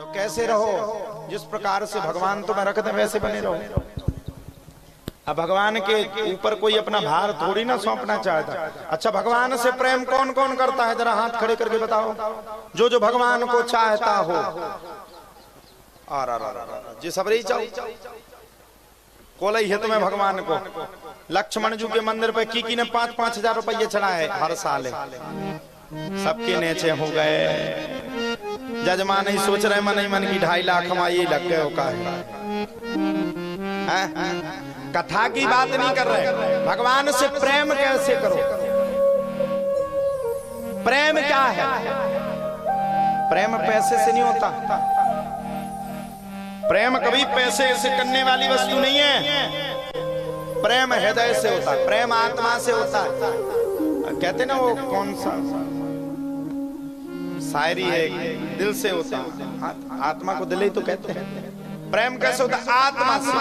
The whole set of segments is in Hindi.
तो कैसे रहो, जिस प्रकार से भगवान तुम्हें रख दे वैसे बने रहो। अब भगवान के ऊपर कोई अपना भार थोड़ी ना सौंपना चाहता। अच्छा, भगवान से प्रेम कौन कौन करता है, जरा हाथ खड़े करके बताओ। जो जो भगवान को चाहता हो। जी सब रही चाहो कोला ही है तुम्हें भगवान को। लक्ष्मण जी के मंदिर पे की ने 5-5 हजार रुपये चढ़ाए हर साल, सबके नेचे हो गए। जजमान ही सोच रहे मन ही मन की 2.5 लाख कमाई लग गए का है। कथा की बात नहीं कर रहे, भगवान से प्रेम कैसे करो। प्रेम क्या है? प्रेम पैसे से नहीं होता। प्रेम कभी पैसे से करने वाली वस्तु नहीं है। प्रेम हृदय से होता है, प्रेम आत्मा से होता है। कहते ना वो कौन सा शायरी है, दिल से होता है। आत्मा को दिल ही तो कहते हैं। प्रेम कैसे होता है? आत्मा से।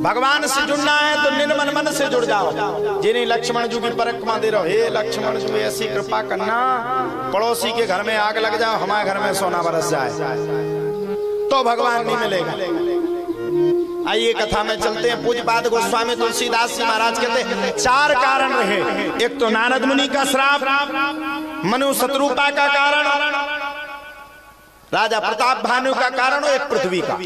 भगवान से जुड़ना है तो निर्मल मन से जुड़ जाओ। जिन्हें लक्ष्मण जी की परिक्रमा दे रहो, हे लक्ष्मण जी ऐसी कृपा करना पड़ोसी के घर में आग लग जाओ, हमारे घर में सोना बरस जाए, तो भगवान नहीं मिलेगा। आइए कथा में चलते हैं। पूज्यपाद गोस्वामी तुलसीदास जी महाराज कहते हैं 4 कारण रहे। एक तो नारद मुनि का श्राप, मनु शत्रुपा का कारण, राजा प्रताप भानु का कारण, और एक पृथ्वी का।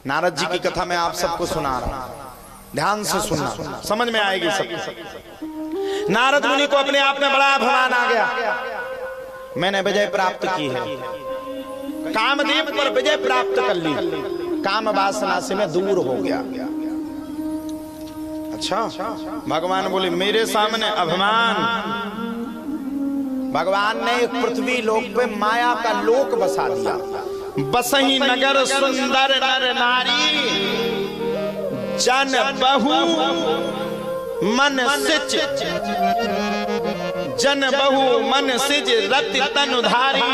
नारद जी की कथा मैं आप सबको सुना रहा हूं, ध्यान से सुनना, समझ में आएगी सब। नारद मुनि को अपने आप में बड़ा अभिमान आ गया, मैंने विजय प्राप्त की है, कामदेव पर विजय प्राप्त कर ली, काम वासना से मैं दूर हो गया। अच्छा, भगवान बोले मेरे सामने अभिमान। भगवान ने एक पृथ्वी लोक पे माया का लोक बसा दिया। बसही नगर सुंदर नर नारी, जन बहु मन सिच, जन बहु मन सिज रति तनुधारी।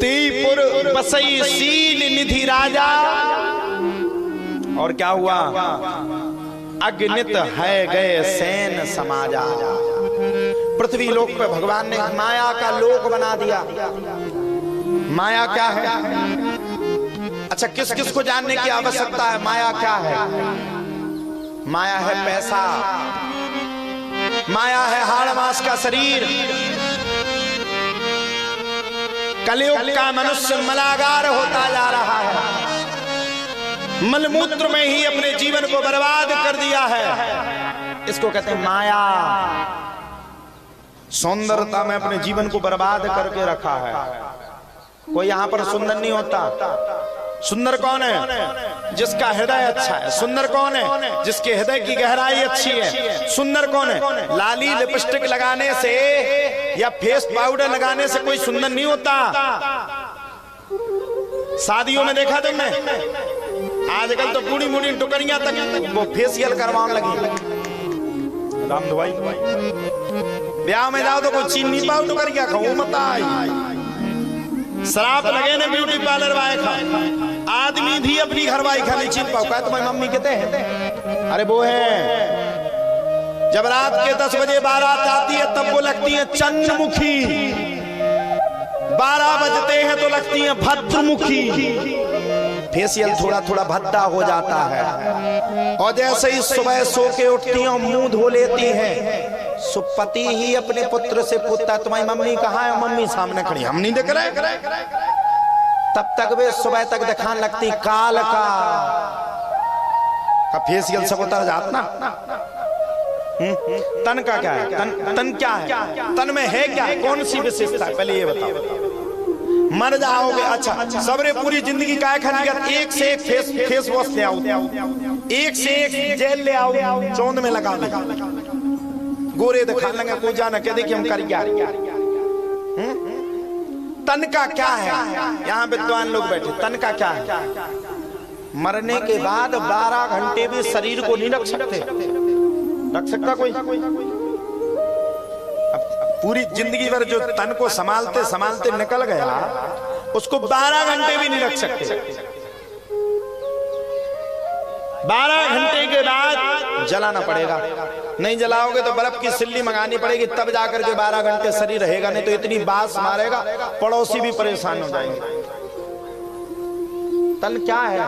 तीपुर बसई सील निधि राजा, और क्या हुआ? अग्नित है गए सैन समाजा। पृथ्वी लोक पे भगवान ने माया का लोक बना दिया। माया क्या है? अच्छा, किस किस को जानने की आवश्यकता है? माया क्या है? माया है पैसा, माया है हाड़ मास का शरीर। कलयुग का मनुष्य मलागार होता जा रहा है, मलमूत्र में ही अपने जीवन को बर्बाद कर दिया है। इसको कहते हैं माया। सौंदर्यता में अपने जीवन को बर्बाद करके रखा है। कोई यहां पर सुंदर नहीं होता। सुंदर कौन है? जिसका हृदय अच्छा है। सुंदर कौन है? जिसके हृदय की गहराई अच्छी है। सुंदर कौन है? लाली लिपस्टिक लगाने से या फेस पाउडर लगाने से कोई सुंदर नहीं होता। शादियों में देखा तुमने, आजकल तो बूढ़ी बूढ़ी टुकड़ियां तक वो फेशियल करवाने लगी। राम दवाई ब्याह में जाओ तो कोई चीनी पाउडर कर क्या खाऊं मत आई। शराब लगे ने ब्यूटी पार्लर वाले खा, आदमी भी अपनी घरवाई खाली चीन पाओ। क्या तुम्हारी मम्मी कहते हैं? अरे वो है जब रात के 10 बजे बारात आती है तब वो लगती है चंद्रमुखी, 12 बजते हैं तो लगती है भद्रमुखी। फेशियल थोड़ा थोड़ा भद्दा हो जाता है। और जैसे ही सुबह सो के उठती हैं मुंह धो लेती हैं। सुपति ही अपने पुत्र से पूछता तुम्हारी मम्मी कहाँ है? मम्मी सामने खड़ी, हम नहीं देख रहे। तब तक वे सुबह तक दिखाने लगती काल का फेशियल सब उतर जाता ना। तन का क्या है? तन क्या है? तन में है क्या? कौन सी विशेषता है? पहले ये बताओ। मर जाओगे। अच्छा, सबरे पूरी जिंदगी काय खानी कर? एक से एक फेस वॉश ले आओ, एक से एक जेल ले आओ, चौंद में लगा दे, गोरे दिखाने लगे। कोई जाना क्या देखिए हम कर क्या। तन का क्या है? यहाँ विद्वान लोग बैठे, तन का क्या है? मरने के बाद 12 घंटे भी शरीर को नहीं रख सकते। रख सकता कोई? पूरी जिंदगी भर जो तन को संभालते संभालते निकल गया, उसको 12 घंटे भी नहीं रख सकते। 12 घंटे के बाद जलाना पड़ेगा। नहीं जलाओगे तो बर्फ की सिल्ली मंगानी पड़ेगी, तब जाकर के 12 घंटे शरीर रहेगा, नहीं तो इतनी बास मारेगा पड़ोसी भी परेशान हो जाएंगे। तन क्या है?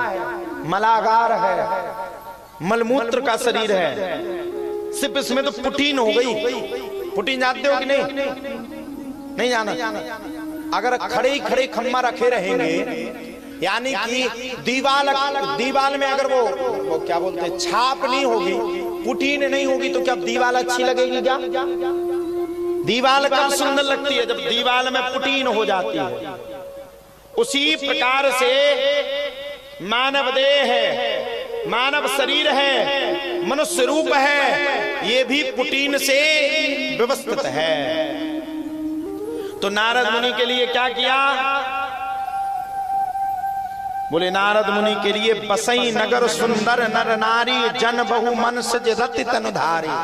मलागार है, मलमूत्र का शरीर है। सिर्फ इसमें तो पुटीन हो गई। पुटीन जानते हो कि नहीं? नहीं जाना। अगर खड़े ही खड़े खम्मा रखे रहेंगे, यानी कि दीवाल में अगर वो क्या बोलते हैं, छाप नहीं होगी, पुटीन नहीं होगी, तो क्या दीवाल अच्छी लगेगी? क्या दीवाल कब सुंदर लगती है? जब दीवाल में पुटीन हो जाती है। उसी प्रकार से मानव देह है, मानव शरीर है, मनुष्य रूप है, ये भी पुटीन से व्यवस्थित है। तो नारद मुनि के लिए क्या किया? बोले नारद मुनि के लिए बसई नगर सुंदर नर नारी जन बहु मन सज रति तनुधारी।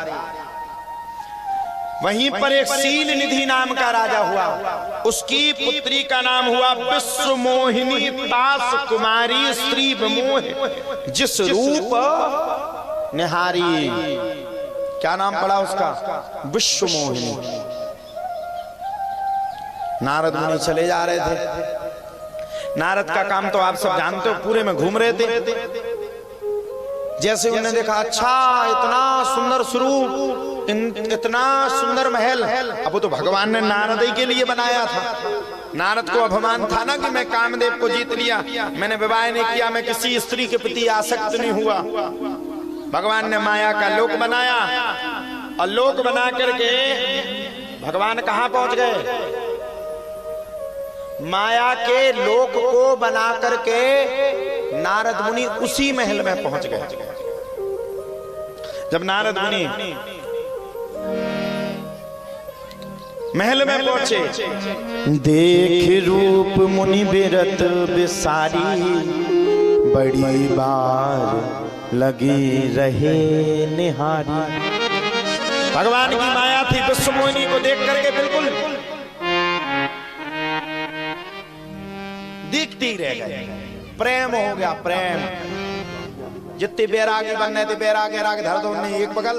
वहीं पर एक शील निधि नाम का राजा हुआ, उसकी पुत्री का नाम हुआ विश्व मोहिनी तास कुमारी श्री विमोह जिस रूप निहारी। क्या नाम पड़ा उसका? विश्व मोहिनी। नारद मुनि चले जा रहे थे। नारद का काम तो आप सब जानते हो, पूरे में घूम रहे थे। जैसे उन्हें देखा, अच्छा इतना सुंदर स्वरूप, इतना सुंदर महल, अब वो तो भगवान ने नारद ही के लिए बनाया था। नारद को अभिमान था ना कि मैं कामदेव को जीत लिया, मैंने विवाह नहीं किया, मैं किसी स्त्री के प्रति आसक्त नहीं हुआ। भगवान ने माया का लोक बनाया, और लोक बना करके भगवान कहां पहुंच गए? माया के लोक को बना करके नारद मुनि उसी महल में पहुंच गए। जब नारद मुनि महल में पहुंचे, देख रूप मुनि बिरत बिसारी, बड़ी बार लगी रहे निहारी। भगवान की माया थी, विश्व मोहिनी को देख करके बिल्कुल दिखती रह गए। प्रेम हो गया, प्रेम। जितने बैरागी बनने थे बैराग धर दो, नहीं एक बगल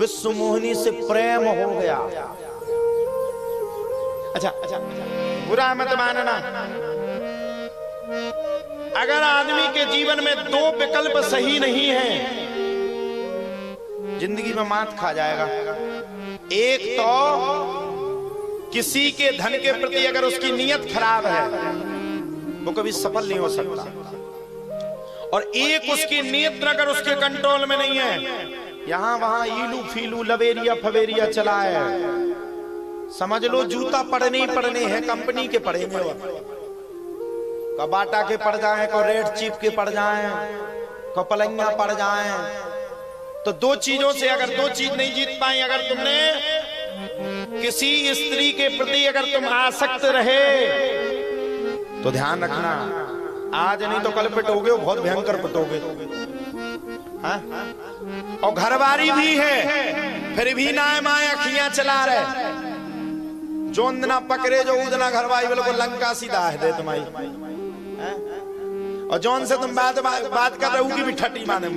विश्व मोहिनी से प्रेम हो गया। अच्छा, बुरा मत मानना, अगर आदमी के जीवन में 2 विकल्प सही नहीं है, जिंदगी में मात खा जाएगा। एक तो किसी के धन के प्रति अगर उसकी नीयत खराब है, वो कभी सफल नहीं हो सकता। और एक उसकी नीयत अगर उसके कंट्रोल में नहीं है, यहां वहां ईलू फीलू लवेरिया फवेरिया चला है, समझ लो जूता पड़ने ही पड़ने हैं, कंपनी के पड़ेंगे। को बाटा के पड़ जाए, को रेड चीप के पड़ जाए, को पलंगा पड़ जाए। तो 2 चीजों से अगर 2 चीज नहीं जीत पाई, अगर तुमने किसी स्त्री के प्रति अगर तुम आसक्त रहे, तो ध्यान रखना, आज नहीं तो कल पिटोगे, बहुत भयंकर पिटोगे। और घरवारी भी है, फिर भी ना माया खिया चला रहे, जो ना पकड़े जो उदना घरवाई बोले को लंका सीधा है दे तुम्हारी। और जौन से तुम बात कर रहे हो की भी ठटी माने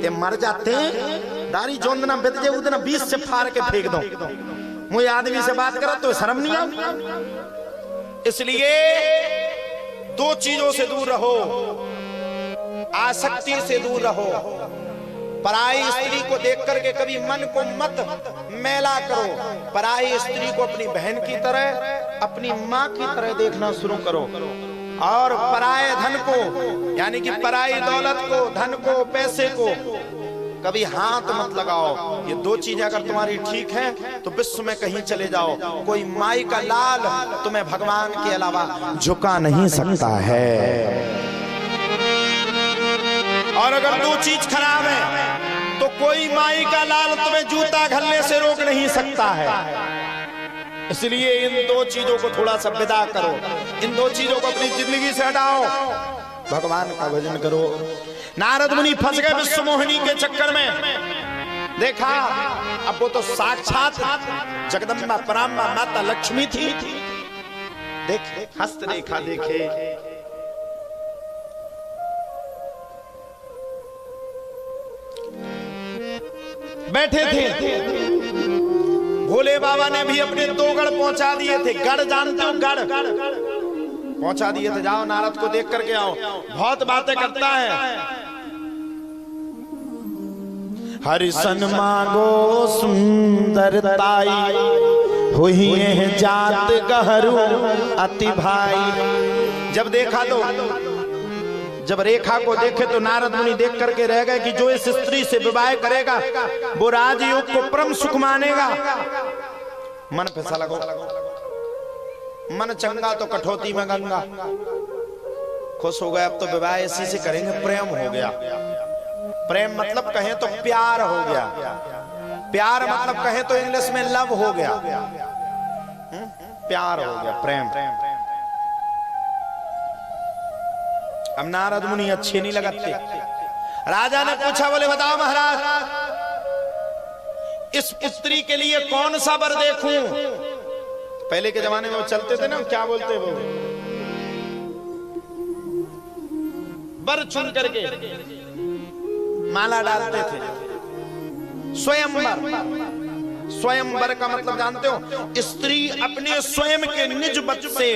ये मर जाते हैं। दारी जोन ना बेत जे उदना 20 से फाड़ के फेंक दो। मुझे आदमी से बात करा तो शर्म नहीं आती। इसलिए 2 चीजों से दूर रहो, आसक्ति से दूर रहो। पराई स्त्री को देख करके कभी मन को मत मैला करो। पराई स्त्री को अपनी बहन की तरह, अपनी माँ की तरह देखना शुरू करो। और पराये धन को, यानी कि पराई दौलत को, धन को, पैसे को कभी हाथ मत लगाओ। ये 2 चीजें अगर तुम्हारी ठीक हैं तो विश्व में कहीं चले जाओ, कोई माई का लाल तुम्हें भगवान के अलावा झुका नहीं सकता है। और अगर 2 चीज खराब है तो कोई माई का लाल तुम्हें जूता घलने से रोक नहीं सकता है। इसलिए इन 2 चीजों को थोड़ा सा विदा करो, इन 2 चीजों को अपनी जिंदगी से हटाओ, भगवान का भजन करो। नारद मुनि फंस गए विश्व मोहिनी के चक्कर में। देखा, अब वो तो साक्षात जगदम्बा पराम्बा माता लक्ष्मी थी। देख हस्तरेखा देखे, बैठे थे। भोले बाबा ने भी अपने 2 गढ़ पहुंचा दिए थे। गढ़ जानते हो? गढ़ पहुंचा दिए थे। जाओ नारद को देख करके आओ, बहुत बातें करता है। हरिसन मांगो सुंदरताई, हुई है जात गहरू अति भाई। जब देखा तो, जब रेखा को देखे तो नारद मुनि देख करके रह गए कि जो इस स्त्री से विवाह करेगा वो राजयोग को परम सुख मानेगा। मन फिसा लगो, मन चंगा तो कठौती में गंगा। खुश हो गए, अब तो विवाह इसी से करेंगे। प्रेम हो गया। प्रेम मतलब कहें तो प्यार हो गया। प्यार मतलब कहें तो इंग्लिश में लव हो गया। प्यार हो गया, प्रेम। अब नारद मुनि अच्छे नहीं लगते। राजा ने पूछा, बोले बताओ महाराज, इस पुत्री के लिए कौन सा वर देखूं? पहले के जमाने में वो चलते थे ना, क्या बोलते वो, वर चुन करके माला डालते थे। स्वयंवर। स्वयंवर का मतलब जानते हो? स्त्री अपने स्वयं के निज बच से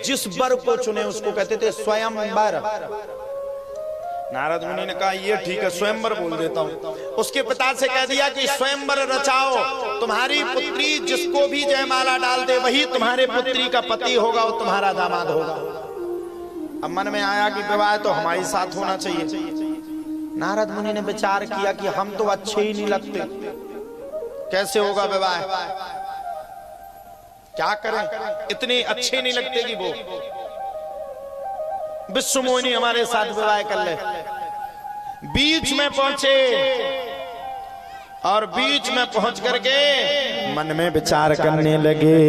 जिस वर को चुने उसको कहते थे स्वयंवर। नारद मुनि ने कहा ये ठीक है, स्वयंवर बोल देता हूं। उसके पिता से कह दिया कि स्वयंवर रचाओ, तुम्हारी पुत्री जिसको भी जयमाला डाल दे वही तुम्हारे पुत्री का पति होगा और तुम्हारा दामाद होगा। अब मन में आया कि विवाह तो हमारे साथ होना चाहिए। नारद मुनि ने विचार किया कि हम तो अच्छे ही नहीं लगते, कैसे होगा विवाह? क्या करें, इतने अच्छे नहीं लगते कि वो विश्व मोहिनी हमारे साथ विवाह कर ले। बीच में पहुंचे और बीच में पहुंच करके मन में विचार करने लगे।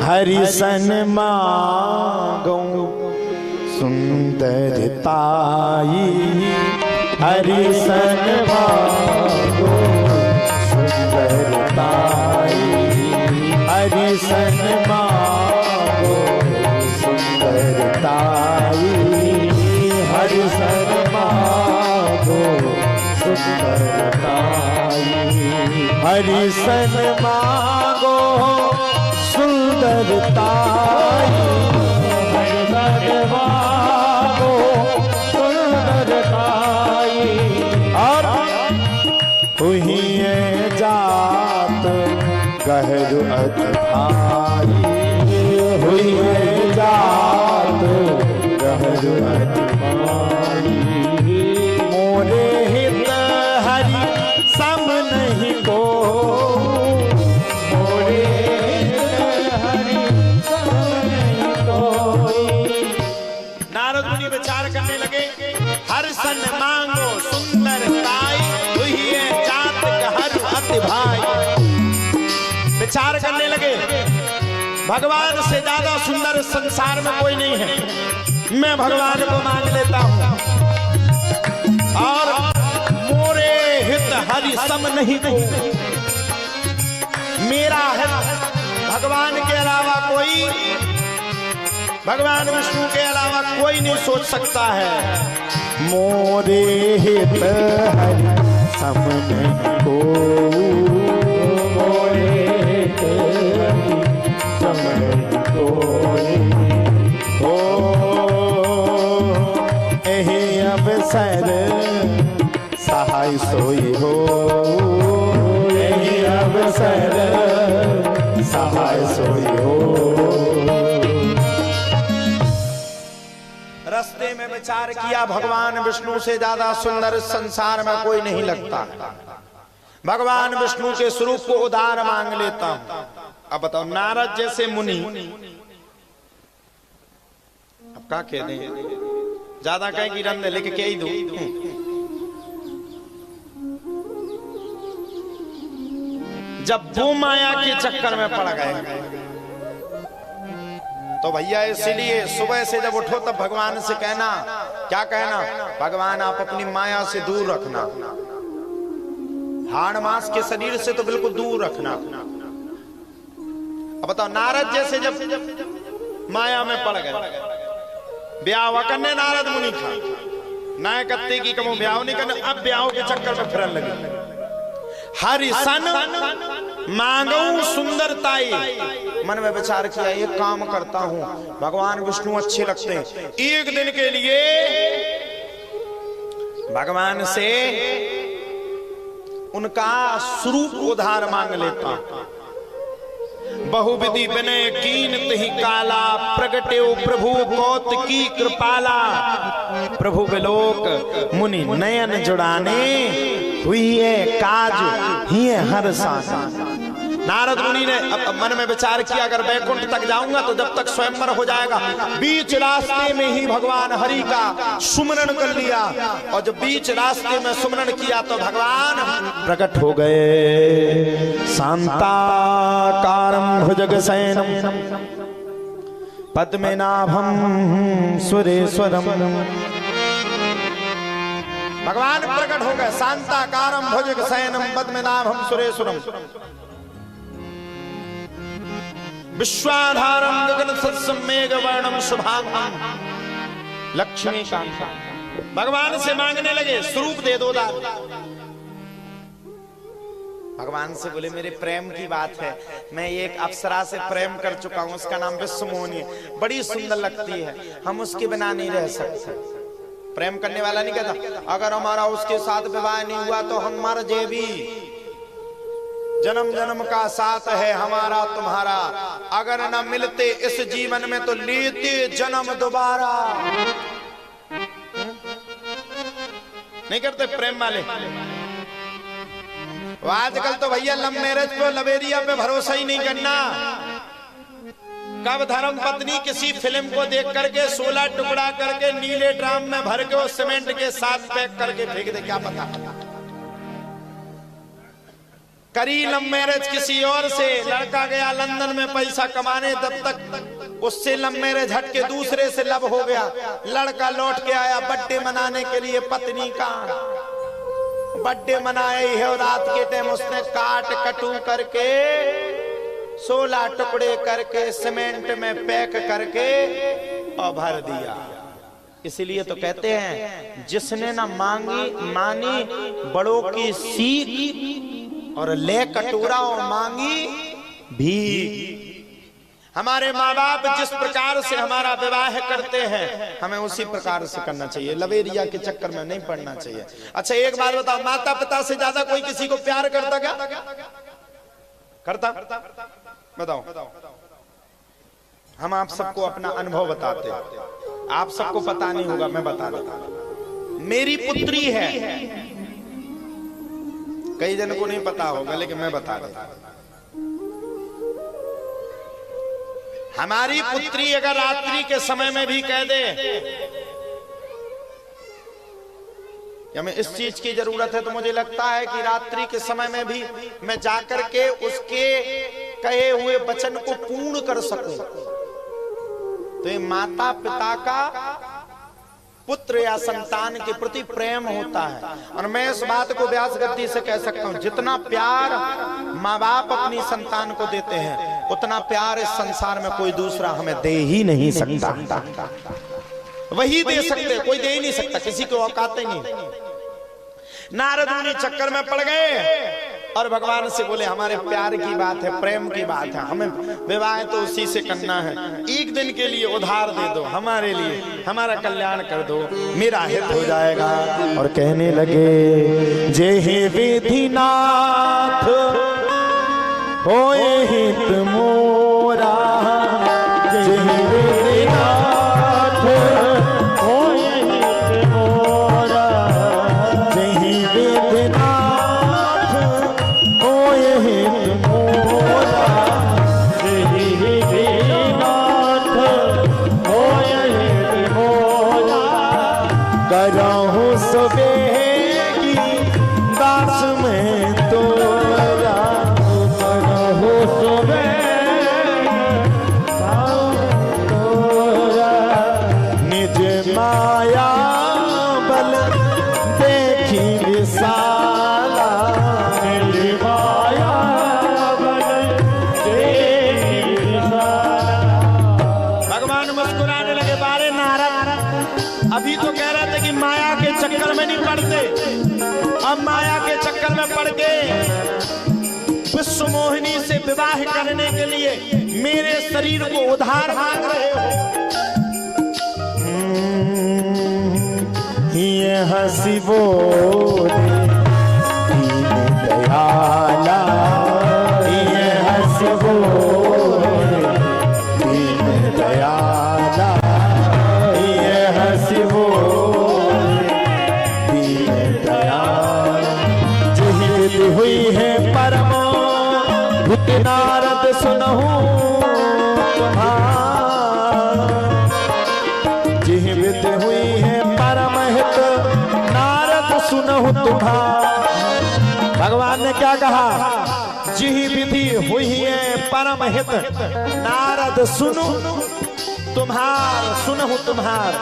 हरिसन मांगो सुंदरताई, हरिसन मांगो सुंदरताई, हरिसन मांगो सुंदरताई, हरिसन मांगो सुंदरताई, हरिसन मांगो सुंदरताई, हरिसन मांगो सुंदरताई। और हुई जात गहरु अति भाई, हुई जात गहरु अति भाई। मोरे हित हरि सम नहीं को, मोरे हित हरि सम नहीं कोई। नारद मुनि विचार करने लगे। हरिसन मांगो सुंदरताई, हुई जात गहरु अति भाई। विचार करने लगे, भगवान से ज्यादा सुंदर संसार में कोई नहीं है। मैं भगवान को मांग लेता हूं। और मोरे हित हरि सम नहीं कहूं, मेरा हित भगवान के अलावा कोई, भगवान विष्णु के अलावा कोई नहीं सोच सकता है। मोरे हित हरि सम नहीं कहूं, मोरे हित हरि सम नहीं कोई। हो एहि अवसर सहाय सोई हो, एहि अवसर सहाय सोई हो। रास्ते में विचार किया, भगवान विष्णु से ज्यादा सुंदर संसार में कोई नहीं लगता। भगवान विष्णु के स्वरूप को उधार मांग लेता हूं। अब बताओ, नारद जैसे मुनि, अब क्या कह दें, ज्यादा कहें कि रंग लेके क्या ही दो। जब वो माया के चक्कर में पड़ गए तो भैया इसीलिए सुबह से जब उठो तब भगवान से कहना, क्या कहना, भगवान आप अपनी माया से दूर रखना, हाड़ मास के शरीर से तो बिल्कुल दूर रखना। अब बताओ, नारद जैसे जब माया में पड़ गए, ब्याह करने नारद मुनि था, नाय कत्ते की कमो ब्याह नहीं करने, अब ब्याह के चक्कर में फिरन लगे। हरि सन मांगू सुंदरताई। मन में विचार किया एक काम करता हूं, भगवान विष्णु अच्छे लगते हैं, एक दिन के लिए भगवान से उनका स्वरूप उधार मांग लेता। बहुविधि विनय कीन तहि काला, प्रगटे प्रभु कौतकी कृपाला। प्रभु विलोक मुनि नयन जुड़ाने, हुई है काज ही है हर सांस। नारद मुनि ने मन में विचार किया अगर वैकुंठ तक जाऊंगा तो जब तक स्वयंवर हो जाएगा, बीच रास्ते में ही भगवान हरि का सुमरण कर लिया। और जब बीच रास्ते में सुमरण किया तो भगवान प्रकट हो गए। शांताकारं भुजगशयनं पद्मनाभं सुरेश्वरम। भगवान प्रकट हो गए, शांताकारं भुजगशयनं पद्मनाभं सुरेश्वरम। विश्वाधारं गगन सदृशं मेघवर्णं शुभांगं लक्ष्मीकांतं। भगवान से मांगने लगे स्वरूप दे दो दाद। भगवान से बोले मेरे प्रेम की बात है, मैं एक अप्सरा से प्रेम कर चुका हूं, उसका नाम विश्वमोहिनी है, बड़ी सुंदर लगती है, हम उसके बिना नहीं रह सकते। प्रेम करने वाला नहीं कहता अगर हमारा उसके साथ विवाह नहीं हुआ तो हम मर जेबी, जन्म जन्म का साथ है हमारा तुम्हारा, अगर न मिलते इस जीवन में तो लेते जन्म दोबारा। नहीं करते प्रेम वाले। आजकल तो भैया लव मैरिज पे लवेरिया पे भरोसा ही नहीं करना। कब धर्म पत्नी किसी फिल्म को देख करके 16 टुकड़ा करके नीले ड्राम में भर के और सीमेंट के साथ पैक करके फेंक दे, क्या पता। करी लव मैरिज किसी और से, लड़का गया लंदन में पैसा कमाने, तब तक उससे लव मैरिज हट के दूसरे से लव हो गया। लड़का लौट के आया बर्थडे मनाने के लिए, पत्नी का बर्थडे मनाए है और रात के टाइम उसने काट कटू करके 16 टुकड़े करके सीमेंट में पैक करके और भर दिया। इसलिए तो कहते हैं जिसने ना मानी बड़ों की सीख और ले कटोरा और मांगी भीख। हमारे माँ बाप जिस प्रकार से हमारा विवाह करते हैं हमें उसी प्रकार से करना चाहिए, लवेरिया के चक्कर में नहीं पड़ना चाहिए। अच्छा एक बात बताओ, माता पिता से ज्यादा कोई किसी को प्यार करता क्या? करता? बताओ। हम आप सबको अपना अनुभव बताते हैं, आप सबको पता नहीं होगा, मैं बता देता। मेरी पुत्री है, कई जन को नहीं पता होगा लेकिन मैं बता देता। हमारी पुत्री अगर रात्रि के समय में भी कह दे कि हमें इस चीज की जरूरत है, तो मुझे लगता है कि रात्रि के समय में भी मैं जाकर के उसके कहे हुए वचन को पूर्ण कर सकूं। तो ये माता पिता का पुत्र या संतान के प्रति प्रेम होता है। और मैं इस बात को व्यास गद्दी से कह सकता हूं, जितना प्यार माँ बाप अपनी संतान को देते हैं उतना प्यार इस संसार में कोई दूसरा हमें दे ही नहीं सकता। वही दे सकते, कोई दे ही नहीं सकता, किसी को औकात ही नहीं। नारद मुनि चक्कर में पड़ गए और भगवान से बोले हमारे प्यार की बात है, प्रेम की बात है, हमें विवाह तो उसी से करना है, एक दिन के लिए उधार दे दो हमारे लिए, हमारा कल्याण कर दो, मेरा हित हो जाएगा। और कहने लगे जय हे विधिनाथ होए हित मोरा, जय हे विधिनाथ होए हित मोरा, जय हे विधिनाथ होए हित मोरा, जय हे विधिनाथ होए हित मोरा। करहु सवेगी दास में तोरा, करहु सवेगी तोरा, निज माया बल देखी विशाला, निज माया बल देखी विशाला। भगवान मुस्कुराने लगे, बारे नारद अभी तो कह रहे थे कि माया के चक्कर में नहीं पड़ते, अब माया के चक्कर जंगल में पड़ के विश्व मोहिनी से विवाह करने के लिए मेरे शरीर को उधार मांग रहे हो। ये हंसी बोले दीन दयाला, ये हंसी बोले दीन दयाला, ये हंसी बोले दीन दयाला। जीवित हुई है परमो भूत नारद सुनहु तुम्हारा, जीवित हुई है सुनहु तुम्हारा। भगवान ने क्या कहा? जिहि विधि हुई है परम हित, नारद सुनु तुम्हार, सुनहु तुम्हार।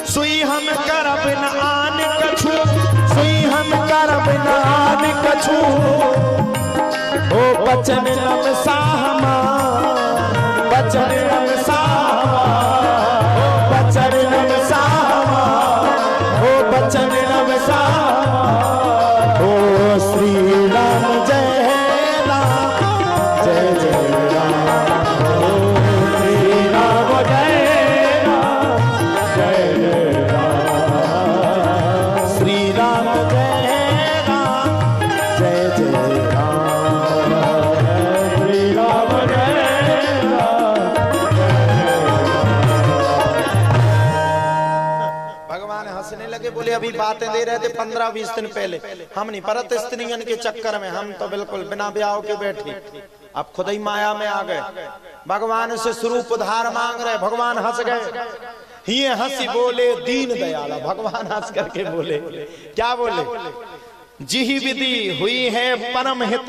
सुई हम करब न आन कछु, सुई हम करब न आन कछु, ओ बचन नम साहमा, बचन नम साहमा, ओ बचन नम साहमा, बचन नम साहमा। ओ श्री राम जय राम, जय जय राम, ओ श्री राम जय राम, जय जय राम, श्री राम जय राम, जय जय राम, श्री राम जय राम, भगवान हंसने लगे, बोले अभी बातें दे रहे थे 15-20 दिन पहले, हम नहीं परत स्त्रियन के चक्कर में, हम तो बिल्कुल बिना ब्याह के बैठे, अब खुद ही माया में आ गए। भगवान से स्वरूप उधार मांग रहे, भगवान हंस गए। ये हंसी बोले दीन दयाला, भगवान हंस करके बोले, क्या बोले? जिहि विधि हुई है परम हित,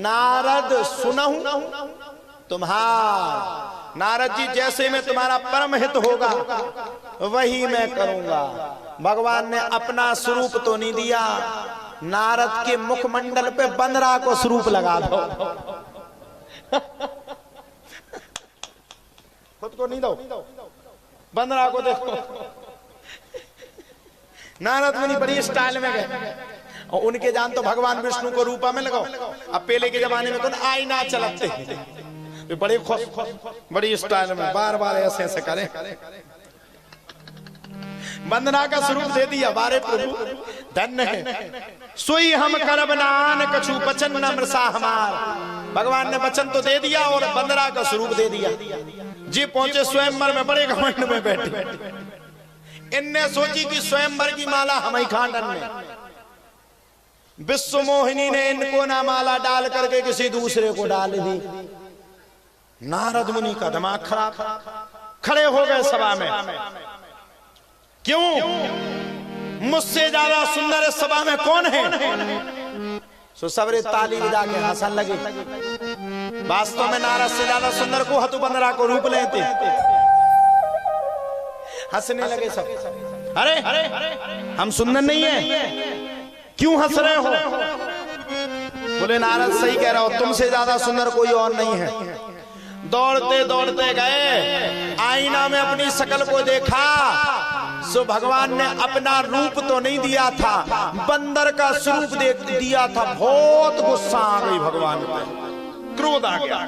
नारद सुनहु तुम्हार। नारद जी जैसे में तुम्हारा परम हित होगा वही मैं करूंगा। भगवान ने अपना स्वरूप तो नहीं दिया, नारद के मुखमंडल पे बंदरा को स्वरूप लगा दो। खुद को नहीं दो, बंदरा को देखो। नारद मुनि बड़ी स्टाइल में गए और उनके जान तो भगवान विष्णु को रूपा में लगाओ। अब पहले के जमाने में तो आईना चलते बड़े खुश बड़ी स्टाइल में बार बार ऐसे ऐसे करें। वंदना का स्वरूप दे दिया, बारे प्रभु धन्य है। सोई हम करब नान कछु बचन न मृषा हमार। भगवान ने वचन तो दे दिया और वंदना का स्वरूप दे दिया। जी पहुंचे स्वयंवर में, बड़े घमंड में बैठे। इनने सोची कि स्वयंवर की माला हम ही खांडन में। विश्व मोहिनी ने इनको ना माला डाल करके किसी दूसरे को डाल दी। नारद मुनि का दिमाग खराब, खड़े हो गए सभा में। क्यों? मुझसे ज्यादा सुंदर इस सभा में कौन है? सो सबरे ताली बजा के हंसन लगे। वास्तव में नारद से ज्यादा सुंदर को हतु बंदरा को रूप लेते। हंसने लगे सब। अरे हम सुंदर नहीं है, क्यों हंस रहे हो? बोले नारद सही कह रहा हो, तुमसे ज्यादा सुंदर कोई और नहीं है। दौड़ते दौड़ते गए, आईना में अपनी शकल को देखा। सो भगवान ने अपना रूप तो नहीं दिया था, बंदर का स्वरूप देख दिया था। बहुत गुस्सा आ गई भगवान पे, क्रोध आ गया।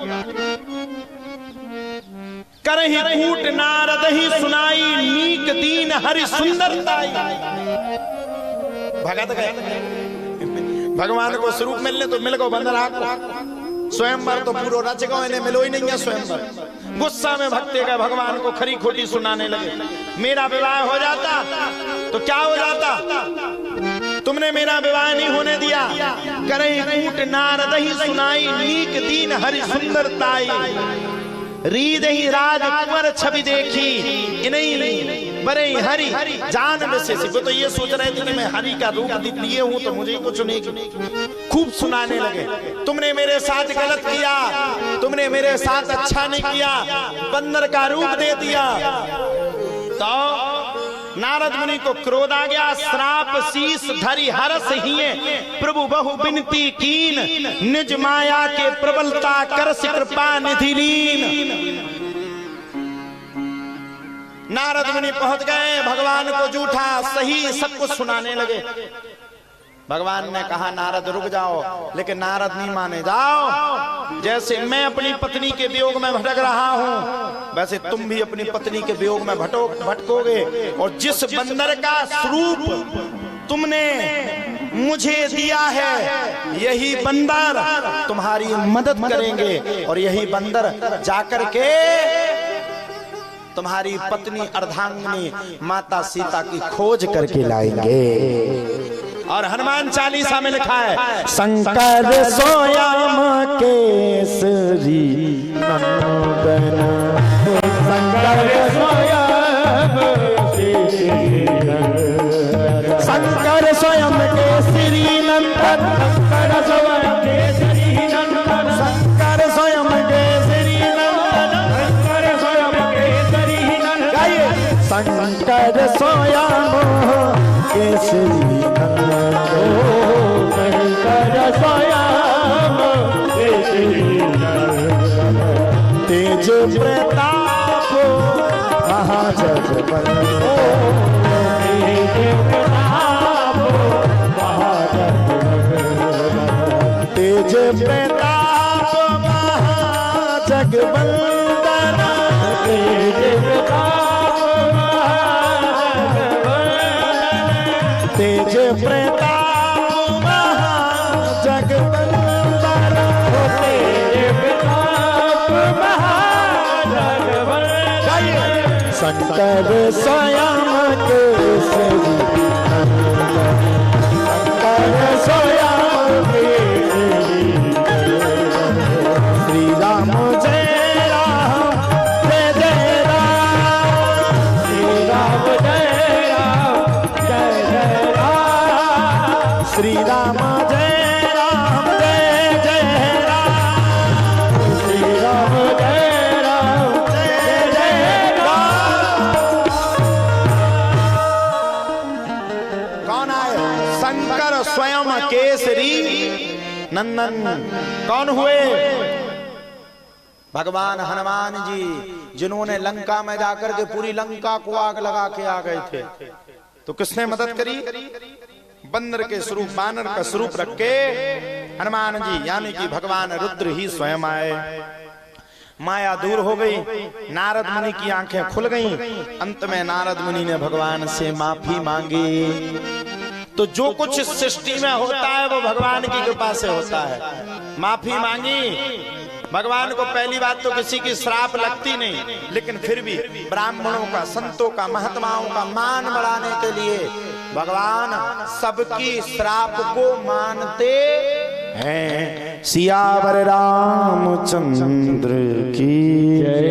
करहि कूट नारद ही सुनाई, नीक दीन हरि सुंदरताई। भगत गए, भगवान को स्वरूप मिलने तो मिल गो बंदर को। स्वयंवर तो पूरा रच गो, इन्हें मिलो ही नहीं है स्वयंवर। गुस्सा में भक्ते गए, भगवान को खरी खोटी सुनाने लगे। मेरा विवाह हो जाता तो क्या हो जाता? तुमने मेरा विवाह नहीं होने दिया। करहि कूट नारद ही सुनाई, नीक दीन हरि सुंदरताई। रीद ही राज कुंवर छवि देखी, इन्हीं बरे हरि जान विशेष। वो तो ये सोच रहे थे कि मैं हरि का रूप लिए हूं तो मुझे कुछ नहीं। खूब सुनाने लगे, तुमने मेरे साथ गलत किया, तुमने मेरे साथ अच्छा नहीं किया, बंदर का रूप दे दिया। तो नारद मुनि को क्रोध आ गया। श्राप शीस धरि हरस हिए, प्रभु बहु बिनती कीन, निज माया के प्रबलता करस कृपा निधि लीन। नारद मुनि पहुंच गए, भगवान को झूठा सही सब कुछ सुनाने लगे। भगवान ने कहा नारद रुक जाओ, लेकिन नारद नहीं माने। जाओ, जैसे मैं अपनी पत्नी के वियोग में भटक रहा हूं, वैसे तुम भी अपनी पत्नी के वियोग में भटकोगे। और जिस बंदर का स्वरूप तुमने मुझे दिया है, यही बंदर तुम्हारी मदद करेंगे, और यही बंदर जाकर के तुम्हारी पत्नी अर्धांगिनी माता सीता की खोज करके लाएंगे। और हनुमान चालीसा में लिखा है, शंकर सोयाम केसरी नंदन, शंकर सोयाम केसरी नंदन, शंकर स्वयं केसरी नंदन, शंकर स्वयं केसरी नंदन, शंकर स्वयं केसरी नंदन, शंकर स्वयं केसरी नंदन, शंकर स्वयं केसरी तेज प्रताप महाजगबंदन, तेज प्रताप महाजगबंदन, तेज प्रताप महाजगबंदन, तेज प्रताप महाजगबंदन, तेज प्रताप महाजगबंदन, शंकर स्वयं केसरी नंदन, शंकर स्वयं केसरी नंदन, श्री राम जय राम जय जय राम, श्री राम जय जय राम, श्री राम जय राम जय जय राम, श्री राम जय स्वयं केसरी नंदन। कौन हुए? भगवान हनुमान जी, जिन्होंने लंका में जाकर के पूरी लंका को आग लगा के आ गए थे। तो किसने मदद करी? बंदर के स्वरूप, बानर का स्वरूप रख के हनुमान जी यानी कि भगवान रुद्र ही स्वयं आए। माया दूर हो गई, नारद मुनि की आंखें खुल गईं। अंत में नारद मुनि ने भगवान से माफी मांगी। तो जो कुछ सृष्टि में होता है वो भगवान की कृपा से होता है। माफी मांगी। भगवान को पहली बात तो किसी की श्राप लगती नहीं, लेकिन फिर भी ब्राह्मणों का, संतों का, महात्माओं का मान बढ़ाने के लिए भगवान सबकी श्राप को मानते हैं। सियावर रामचंद्र की जय।